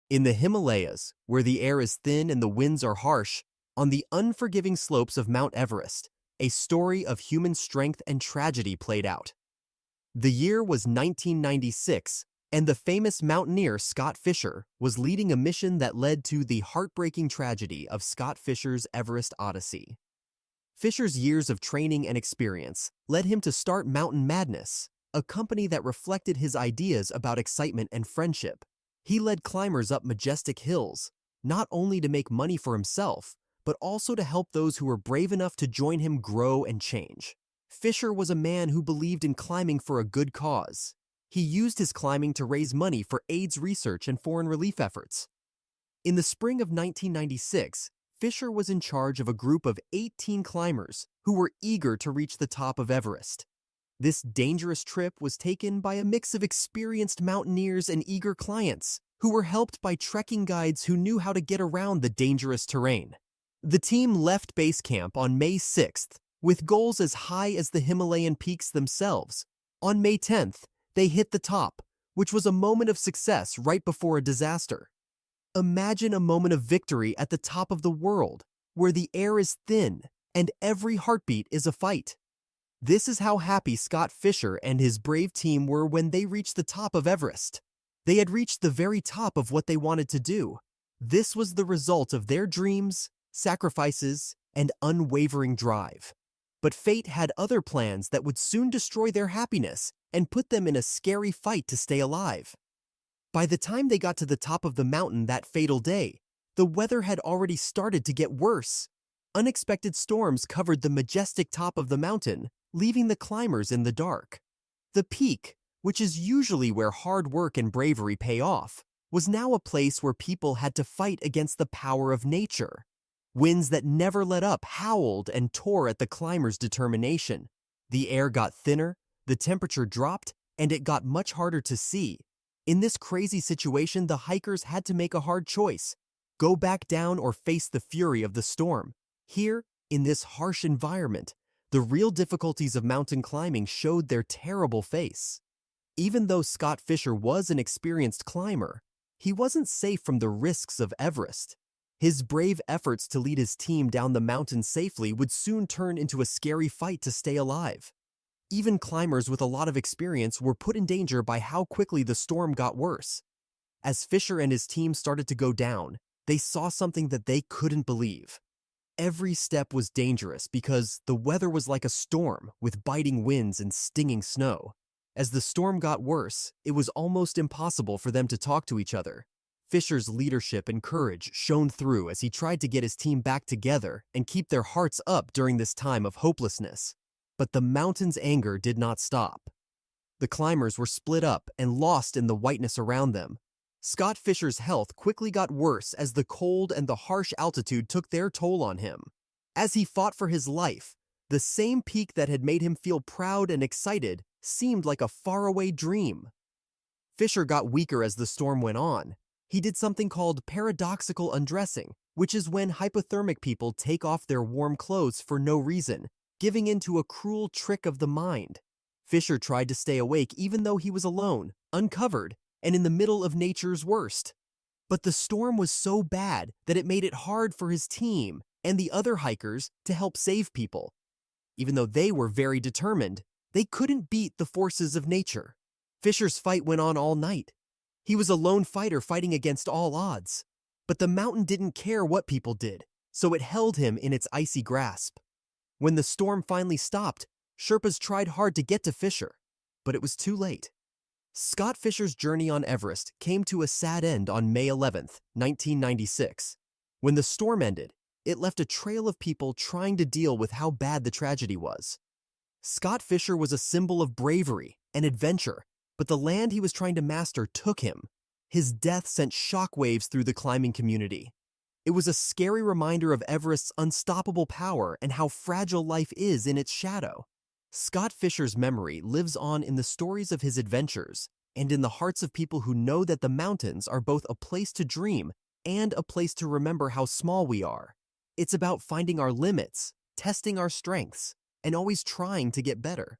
In the Himalayas, where the air is thin and the winds are harsh, on the unforgiving slopes of Mount Everest, a story of human strength and tragedy played out. The year was 1996, and the famous mountaineer Scott Fischer was leading a mission that led to the heartbreaking tragedy of Scott Fischer's Everest Odyssey. Fischer's years of training and experience led him to start Mountain Madness, a company that reflected his ideas about excitement and friendship. He led climbers up majestic hills, not only to make money for himself, but also to help those who were brave enough to join him grow and change. Fischer was a man who believed in climbing for a good cause. He used his climbing to raise money for AIDS research and foreign relief efforts. In the spring of 1996, Fischer was in charge of a group of 18 climbers who were eager to reach the top of Everest. This dangerous trip was taken by a mix of experienced mountaineers and eager clients who were helped by trekking guides who knew how to get around the dangerous terrain. The team left base camp on May 6th with goals as high as the Himalayan peaks themselves. On May 10th, they hit the top, which was a moment of success right before a disaster. Imagine a moment of victory at the top of the world, where the air is thin and every heartbeat is a fight. This is how happy Scott Fischer and his brave team were when they reached the top of Everest. They had reached the very top of what they wanted to do. This was the result of their dreams, sacrifices, and unwavering drive. But fate had other plans that would soon destroy their happiness and put them in a scary fight to stay alive. By the time they got to the top of the mountain that fatal day, the weather had already started to get worse. Unexpected storms covered the majestic top of the mountain, leaving the climbers in the dark. The peak, which is usually where hard work and bravery pay off, was now a place where people had to fight against the power of nature. Winds that never let up howled and tore at the climbers' determination. The air got thinner, the temperature dropped, and it got much harder to see. In this crazy situation, the hikers had to make a hard choice: go back down or face the fury of the storm. Here, in this harsh environment, the real difficulties of mountain climbing showed their terrible face. Even though Scott Fischer was an experienced climber, he wasn't safe from the risks of Everest. His brave efforts to lead his team down the mountain safely would soon turn into a scary fight to stay alive. Even climbers with a lot of experience were put in danger by how quickly the storm got worse. As Fischer and his team started to go down, they saw something that they couldn't believe. Every step was dangerous because the weather was like a storm with biting winds and stinging snow. As the storm got worse, it was almost impossible for them to talk to each other. Fischer's leadership and courage shone through as he tried to get his team back together and keep their hearts up during this time of hopelessness. But the mountain's anger did not stop. The climbers were split up and lost in the whiteness around them. Scott Fischer's health quickly got worse as the cold and the harsh altitude took their toll on him. As he fought for his life, the same peak that had made him feel proud and excited seemed like a faraway dream. Fischer got weaker as the storm went on. He did something called paradoxical undressing, which is when hypothermic people take off their warm clothes for no reason, giving in to a cruel trick of the mind. Fischer tried to stay awake even though he was alone, uncovered, and in the middle of nature's worst. But the storm was so bad that it made it hard for his team and the other hikers to help save people. Even though they were very determined, they couldn't beat the forces of nature. Fischer's fight went on all night. He was a lone fighter fighting against all odds. But the mountain didn't care what people did, so it held him in its icy grasp. When the storm finally stopped, Sherpas tried hard to get to Fischer, but it was too late. Scott Fischer's journey on Everest came to a sad end on May 11th, 1996. When the storm ended, it left a trail of people trying to deal with how bad the tragedy was. Scott Fischer was a symbol of bravery and adventure, but the land he was trying to master took him. His death sent shockwaves through the climbing community. It was a scary reminder of Everest's unstoppable power and how fragile life is in its shadow. Scott Fischer's memory lives on in the stories of his adventures and in the hearts of people who know that the mountains are both a place to dream and a place to remember how small we are. It's about finding our limits, testing our strengths, and always trying to get better.